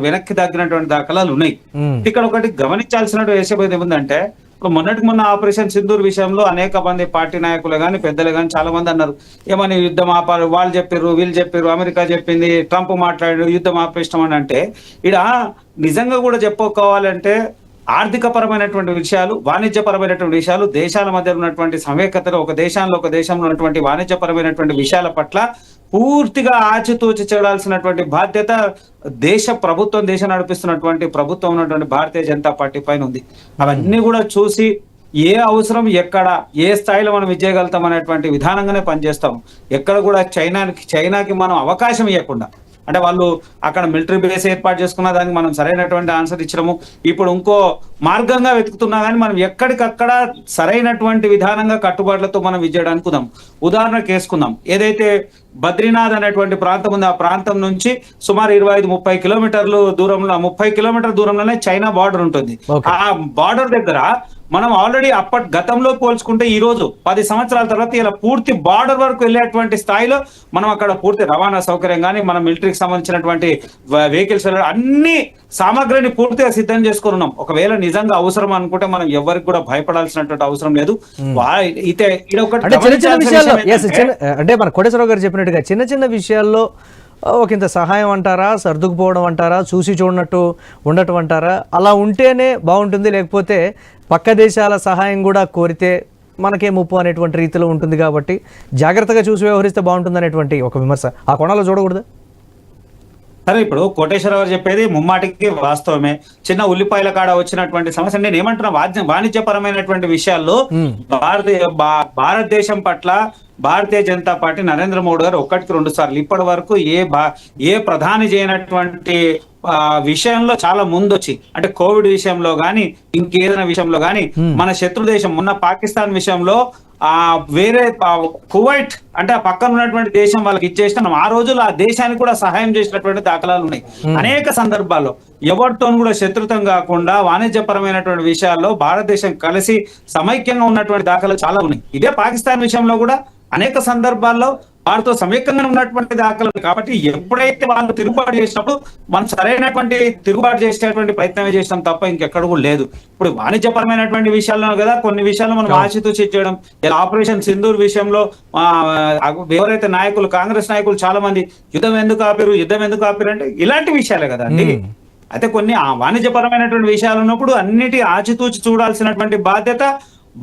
వెనక్కి తగ్గినటువంటి దాఖలాలు ఉన్నాయి. ఇక్కడ ఒకటి గమనించాల్సినటువంటి విషయం ఏముందంటే, ఇప్పుడు మొన్న ఆపరేషన్ సింధూర్ విషయంలో అనేక మంది పార్టీ నాయకులు కానీ పెద్దలు కానీ చాలా మంది అన్నారు, ఏమని యుద్ధం ఆపారు, వాళ్ళు చెప్పారు వీళ్ళు చెప్పారు, అమెరికా చెప్పింది, ట్రంప్ మాట్లాడారు, యుద్ధం ఆపేష్టం అని. అంటే ఇక్కడ నిజంగా కూడా చెప్పుకోవాలంటే ఆర్థిక పరమైనటువంటి విషయాలు, వాణిజ్యపరమైనటువంటి విషయాలు, దేశాల మధ్య ఉన్నటువంటి సమైక్యతలు, ఒక దేశంలో ఉన్నటువంటి వాణిజ్యపరమైనటువంటి విషయాల పట్ల పూర్తిగా ఆచితూచి చూడాల్సినటువంటి బాధ్యత దేశం నడిపిస్తున్నటువంటి ప్రభుత్వం ఉన్నటువంటి భారతీయ జనతా పార్టీ పైన ఉంది. అవన్నీ కూడా చూసి ఏ అవసరం ఎక్కడ ఏ స్థాయిలో మనం విజయగలుగుతాం అనేటువంటి విధానంగానే పనిచేస్తాం. ఎక్కడ కూడా చైనాకి మనం అవకాశం ఇవ్వకుండా, అంటే వాళ్ళు అక్కడ మిలిటరీ బేస్ ఏర్పాటు చేసుకున్న దానికి మనం సరైనటువంటి ఆన్సర్ ఇచ్చినాము. ఇప్పుడు ఇంకో మార్గంగా వెతుకుతున్నా కానీ మనం ఎక్కడికక్కడ సరైనటువంటి విధానంగా కట్టుబాట్లతో మనం విజయడానికి కుదాం. ఉదాహరణకు వేసుకుందాం, ఏదైతే బద్రీనాథ్ అనేటువంటి ప్రాంతం ఉంది, ఆ ప్రాంతం నుంచి సుమారు 25-30 కిలోమీటర్లు దూరంలో, 30 కిలోమీటర్ దూరంలోనే చైనా బార్డర్ ఉంటుంది. ఆ బార్డర్ దగ్గర మనం ఆల్రెడీ గతంలో పోల్చుకుంటే ఈ రోజు 10 సంవత్సరాల తర్వాత ఇలా పూర్తి బార్డర్ వరకు వెళ్ళేటువంటి స్థాయిలో మనం అక్కడ పూర్తి రవాణా సౌకర్యం కానీ, మన మిలిటరీకి సంబంధించినటువంటి వెహికల్స్ అన్ని సామాగ్రిని పూర్తిగా సిద్ధం చేసుకుని ఉన్నాం. ఒకవేళ నిజంగా అవసరం అనుకుంటే మనం ఎవరికి కూడా భయపడాల్సినటువంటి అవసరం లేదు. అంటే మన కోటేశ్వరరావు గారు చెప్పినట్టుగా చిన్న చిన్న విషయాల్లో ఒకంత సహాయం అంటారా, సర్దుకుపోవడం అంటారా, చూసి చూడనట్టు ఉండటం అంటారా, అలా ఉంటేనే బాగుంటుంది. లేకపోతే పక్క దేశాల సహాయం కూడా కోరితే మనకే ముప్పు అనేటువంటి రీతిలో ఉంటుంది. కాబట్టి జాగ్రత్తగా చూసి వ్యవహరిస్తే బాగుంటుంది అనేటువంటి ఒక విమర్శ ఆ కోణంలో చూడకూడదు. సరే, ఇప్పుడు కోటేశ్వరరావు గారు చెప్పేది ముమ్మాటికి వాస్తవమే. చిన్న ఉల్లిపాయల కాడ వచ్చినటువంటి సమస్య, నేను ఏమంటున్నా, వాణిజ్యపరమైనటువంటి విషయాల్లో భారతదేశం పట్ల భారతీయ జనతా పార్టీ నరేంద్ర మోడీ గారు 1-2 సార్లు ఇప్పటి వరకు ఏ ప్రధాని చేయనటువంటి విషయంలో చాలా ముందొచ్చి, అంటే కోవిడ్ విషయంలో గాని ఇంకేదైనా విషయంలో గాని, మన శత్రు దేశం మొన్న పాకిస్తాన్ విషయంలో వేరే కువైట్ అంటే ఆ పక్కన ఉన్నటువంటి దేశం వాళ్ళకి ఇచ్చేసినాం. ఆ రోజుల్లో ఆ దేశానికి కూడా సహాయం చేసినటువంటి దాఖలాలు ఉన్నాయి. అనేక సందర్భాల్లో ఎవరితో కూడా శత్రుత్వం కాకుండా వాణిజ్యపరమైనటువంటి విషయాల్లో భారతదేశం కలిసి సమైక్యంగా ఉన్నటువంటి దాఖలాలు చాలా ఉన్నాయి. ఇదే పాకిస్తాన్ విషయంలో కూడా అనేక సందర్భాల్లో వారితో సమైక్యంగా ఉన్నటువంటి దాఖలాలు. కాబట్టి ఎప్పుడైతే వాళ్ళు తిరుగుబాటు చేసినప్పుడు మనం సరైనటువంటి తిరుగుబాటు చేసేటువంటి ప్రయత్నమే చేస్తాం తప్ప ఇంకెక్కడ కూడా లేదు. ఇప్పుడు వాణిజ్యపరమైనటువంటి విషయాల్లో కదా కొన్ని విషయాల్లో మనం ఆచితూచి చేయడం. ఆపరేషన్ సింధూర్ విషయంలో ఎవరైతే నాయకులు, కాంగ్రెస్ నాయకులు చాలా మంది యుద్ధం ఎందుకు ఆపారు అంటే ఇలాంటి విషయాలే కదా అండి. అయితే కొన్ని వాణిజ్యపరమైనటువంటి విషయాలు ఉన్నప్పుడు అన్నిటి ఆచితూచి చూడాల్సినటువంటి బాధ్యత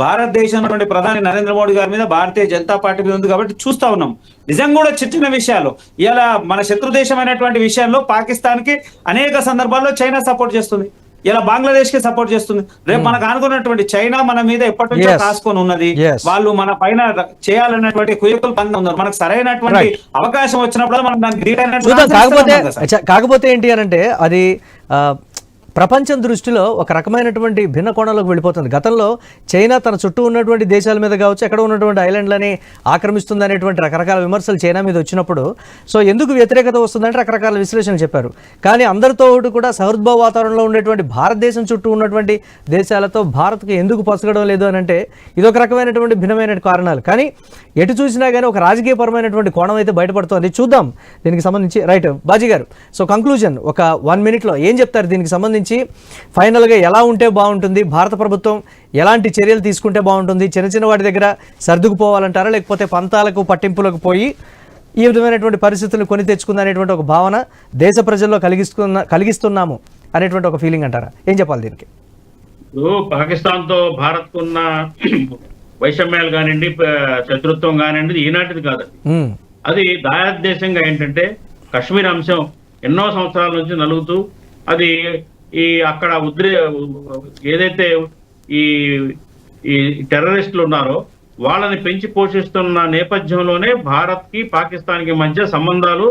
భారతదేశంలో ప్రధాని నరేంద్ర మోడీ గారి మీద, భారతీయ జనతా పార్టీ మీద ఉంది. కాబట్టి చూస్తా ఉన్నాం. నిజంగా కూడా చిన్న విషయాలు, ఇలా మన శత్రు దేశమైనటువంటి విషయంలో పాకిస్తాన్ కి అనేక సందర్భాల్లో చైనా సపోర్ట్ చేస్తుంది, ఇలా బంగ్లాదేశ్ కి సపోర్ట్ చేస్తుంది. రేపు మనకు అనుకున్నటువంటి చైనా మన మీద ఎప్పటి నుంచో కాసుకొని ఉన్నది. వాళ్ళు మన పైన చేయాలన్నటువంటి కుయుకులు పని ఉన్నారు. మనకు సరైనటువంటి అవకాశం వచ్చినప్పుడు మనం దానికి కాకపోతే ఏంటి అంటే అది ప్రపంచం దృష్టిలో ఒక రకమైనటువంటి భిన్న కోణంలోకి వెళ్ళిపోతుంది. గతంలో చైనా తన చుట్టూ ఉన్నటువంటి దేశాల మీద కావచ్చు, ఎక్కడ ఉన్నటువంటి ఐలాండ్లని ఆక్రమిస్తుంది అనేటువంటి రకరకాల విమర్శలు చైనా మీద వచ్చినప్పుడు సో ఎందుకు వ్యతిరేకత వస్తుందంటే రకరకాల విశ్లేషణలు చెప్పారు. కానీ అందరితో కూడా సహృద్భావ వాతావరణంలో ఉండేటువంటి భారతదేశం చుట్టూ ఉన్నటువంటి దేశాలతో భారత్కు ఎందుకు పసగడం లేదు అని అంటే ఇదొక రకమైనటువంటి భిన్నమైన కారణాలు. కానీ ఎటు చూసినా కానీ ఒక రాజకీయపరమైనటువంటి కోణం అయితే బయటపడుతుంది. చూద్దాం దీనికి సంబంధించి. రైట్ బాజీ గారు, సో కంక్లూజన్ ఒక 1 minute ఏం చెప్తారు దీనికి సంబంధించి? ఫైనల్గా ఎలా ఉంటే బాగుంటుంది, భారత ప్రభుత్వం ఎలాంటి చర్యలు తీసుకుంటే బాగుంటుంది, చిన్న వాటి దగ్గర సర్దుకుపోవాలంటారా, లేకపోతే పంతాలకు పట్టింపులకు పోయి ఈ విధమైనటువంటి పరిస్థితులను కొని తెచ్చుకుందనేటువంటి ఒక భావన దేశ ప్రజల్లో కలిగిస్తున్నాము అనేటువంటి ఒక ఫీలింగ్ అంటారా? ఏం చెప్పాలి దీనికి? పాకిస్తాన్ తో భారత్ కున్న వైషమ్యాలు కానివ్వండి, శత్రుత్వం కానివ్వండి, ఈనాటిది కాదు. అది దాయాదేశంగా ఏంటంటే కశ్మీర్ అంశం ఎన్నో సంవత్సరాల నుంచి నలుగుతూ అది అక్కడ ఏదైతే ఈ టెర్రరిస్టులు ఉన్నారో వాళ్ళని పెంచి పోషిస్తున్న నేపథ్యంలోనే భారత్ కి పాకిస్తాన్ కి మధ్య సంబంధాలు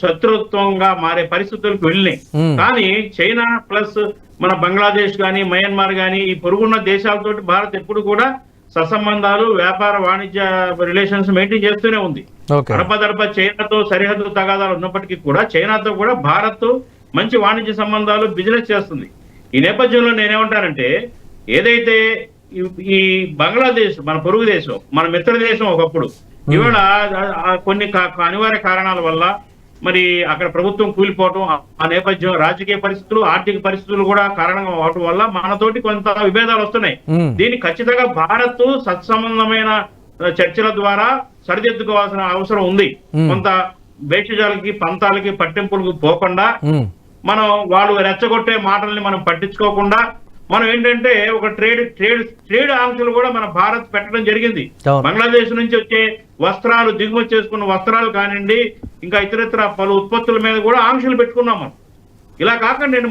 శత్రుత్వంగా మారే పరిస్థితులకు వెళ్ళినాయి. కానీ చైనా ప్లస్ మన బంగ్లాదేశ్ గాని, మయన్మార్ గాని, ఈ పొరుగున్న దేశాలతో భారత్ ఎప్పుడు కూడా సత్సంబంధాలు, వ్యాపార వాణిజ్య రిలేషన్స్ మెయింటైన్ చేస్తూనే ఉంది. అడపదడప చైనాతో సరిహద్దు తగాదాలు ఉన్నప్పటికీ కూడా చైనాతో కూడా భారత్ మంచి వాణిజ్య సంబంధాలు, బిజినెస్ చేస్తుంది. ఈ నేపథ్యంలో నేనేమంటానంటే ఏదైతే ఈ బంగ్లాదేశ్ మన పొరుగు దేశం, మన మిత్ర దేశం ఒకప్పుడు, ఇవాళ కొన్ని అనివార్య కారణాల వల్ల మరి అక్కడ ప్రభుత్వం కూలిపోవటం, ఆ నేపథ్యం రాజకీయ పరిస్థితులు, ఆర్థిక పరిస్థితులు కూడా కారణంగా అవటం వల్ల మనతోటి కొంత విభేదాలు వస్తున్నాయి. దీన్ని ఖచ్చితంగా భారత్ సత్సంబంధమైన చర్చల ద్వారా సరిదిద్దుకోవాల్సిన అవసరం ఉంది. కొంత భేషజాలకి, పంతాలకి, పట్టింపులకు పోకుండా మనం వాళ్ళు రెచ్చగొట్టే మాటల్ని మనం పట్టించుకోకుండా మనం ఏంటంటే ఒక ట్రేడ్ ఆంక్షలు కూడా మన భారత్ పెట్టడం జరిగింది. బంగ్లాదేశ్ నుంచి వచ్చే వస్త్రాలు, దిగుమతి చేసుకున్న వస్త్రాలు కానివ్వండి, ఇంకా ఇతరత్ర పలు ఉత్పత్తుల మీద కూడా ఆంక్షలు పెట్టుకున్నాం మనం. ఇలా కాకుండా నేను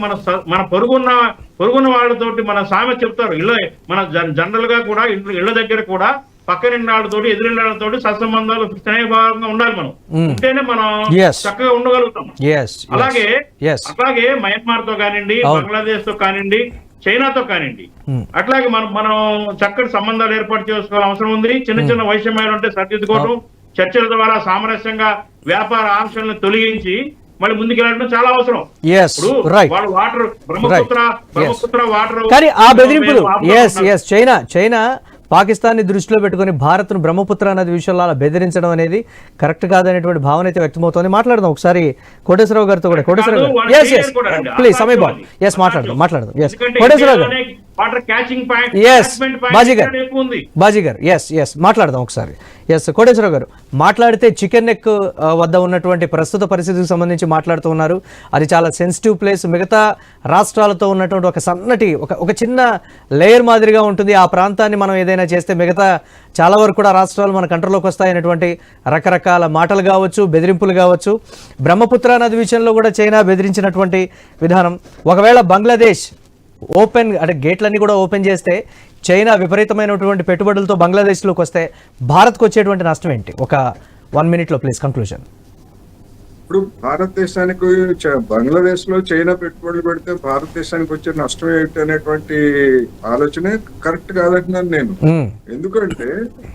మన పొరుగున్న వాళ్ళతోటి మన సామెత చెప్తారు, మన జనరల్ గా కూడా ఇళ్ల దగ్గర కూడా పక్కనిళ్ళతోటి, ఎదురిళ్ళతోటి సత్సంబంధాలు స్నేహభావంగా ఉండాలి. మనం ఉంటేనే మనం చక్కగా ఉండగలుగుతాం. అలాగే మయన్మార్ తో కానివ్వండి, బంగ్లాదేశ్ తో కానివ్వండి, చైనాతో కానివ్వండి, అట్లాగే మనం చక్కటి సంబంధాలు ఏర్పాటు చేసుకోవాల్సిన అవసరం ఉంది. చిన్న చిన్న వైషమ్యాలు ఉంటే సరిదిద్దుకోవడం, చర్చల ద్వారా సామరస్యంగా వ్యాపార ఆంక్షలను తొలగించి మళ్ళీ ముందుకెళ్ళడం చాలా అవసరం. వాళ్ళు వాటర్ బ్రహ్మపుత్ర వాటర్, కానీ ఆ బెదిరింపులు చైనా పాకిస్తాన్ని దృష్టిలో పెట్టుకుని భారత్ను బ్రహ్మపుత్ర నది విషయంలో అలా బెదిరించడం అనేది కరెక్ట్ కాదనేటువంటి భావన అయితే వ్యక్తమవుతోంది. మాట్లాడదాం ఒకసారి కోటేశ్వరరావు గారితో కూడా. కోటేశ్వరరావు గారు ప్లీజ్ సమయం బాగుంది. మాట్లాడదాం కోటేశ్వరరావు గారు. బాజీ గారు మాట్లాడదాం ఒకసారి. కోటేశ్వరరావు గారు మాట్లాడితే చికెన్ నెక్ వద్ద ఉన్నటువంటి ప్రస్తుత పరిస్థితికి సంబంధించి మాట్లాడుతూ ఉన్నారు. అది చాలా సెన్సిటివ్ ప్లేస్. మిగతా రాష్ట్రాలతో ఉన్నటువంటి ఒక సన్నటి ఒక చిన్న లేయర్ మాదిరిగా ఉంటుంది. ఆ ప్రాంతాన్ని మనం ఏదైనా చేస్తే మిగతా చాలా వరకు కూడా రాష్ట్రాలు మన కంట్రోల్లోకి వస్తాయనేటువంటి రకరకాల మాటలు కావచ్చు, బెదిరింపులు కావచ్చు. బ్రహ్మపుత్ర నది విషయంలో కూడా చైనా బెదిరించినటువంటి విధానం. ఒకవేళ బంగ్లాదేశ్ ఓపెన్ అంటే గేట్లన్నీ కూడా ఓపెన్ చేస్తే చైనా విపరీతమైనటువంటి పెట్టుబడులతో బంగ్లాదేశ్లోకి వస్తే భారత్కు వచ్చేటువంటి నష్టం ఏంటి? ఒక 1 minute లో ప్లీజ్ కంక్లూజన్. ఇప్పుడు భారతదేశానికి బంగ్లాదేశ్ లో చైనా పెట్టుబడులు పెడితే భారతదేశానికి వచ్చే నష్టం ఏంటి అనేటువంటి ఆలోచనే కరెక్ట్ కాదంటున్నాను నేను. ఎందుకంటే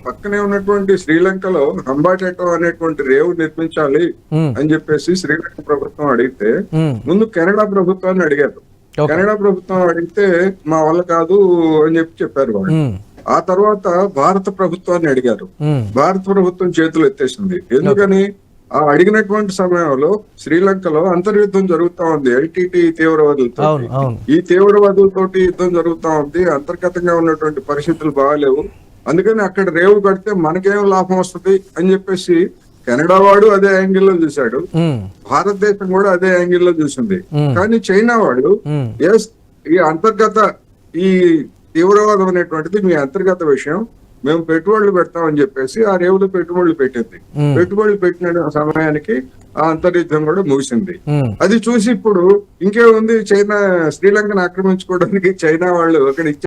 పక్కనే ఉన్నటువంటి శ్రీలంకలో హంబాటేటో అనేటువంటి రేవు నిర్మించాలి అని చెప్పేసి శ్రీలంక ప్రభుత్వం అడిగితే ముందు కెనడా ప్రభుత్వాన్ని అడిగారు. కెనడా ప్రభుత్వం అడిగితే మా వల్ల కాదు అని చెప్పారు వాళ్ళు. ఆ తర్వాత భారత ప్రభుత్వాన్ని అడిగారు. భారత ప్రభుత్వం చేతులు ఎత్తేసింది. ఎందుకని? ఆ అడిగినటువంటి సమయంలో శ్రీలంకలో అంతర్యుద్ధం జరుగుతా ఉంది ఎల్టీటీ తీవ్రవాదులతో. ఈ తీవ్రవాదులతోటి యుద్ధం జరుగుతా ఉంది. అంతర్గతంగా ఉన్నటువంటి పరిస్థితులు బాగాలేవు. అందుకని అక్కడ రేవు కడితే మనకేం లాభం వస్తుంది అని చెప్పేసి కెనడా వాడు అదే యాంగిల్లో చూశాడు, భారతదేశం కూడా అదే యాంగిల్లో చూసింది. కానీ చైనా వాడు ఈ అంతర్గత ఈ తీవ్రవాదం అనేటువంటిది మీ అంతర్గత విషయం, మేము పెట్టుబడులు పెడతామని చెప్పేసి ఆ రేవులో పెట్టుబడులు పెట్టింది. పెట్టుబడులు పెట్టిన సమయానికి ఆ అంతర్యుద్ధం కూడా ముగిసింది. అది చూసి ఇప్పుడు ఇంకేముంది, చైనా శ్రీలంకను ఆక్రమించుకోవడానికి చైనా వాళ్ళు అక్కడ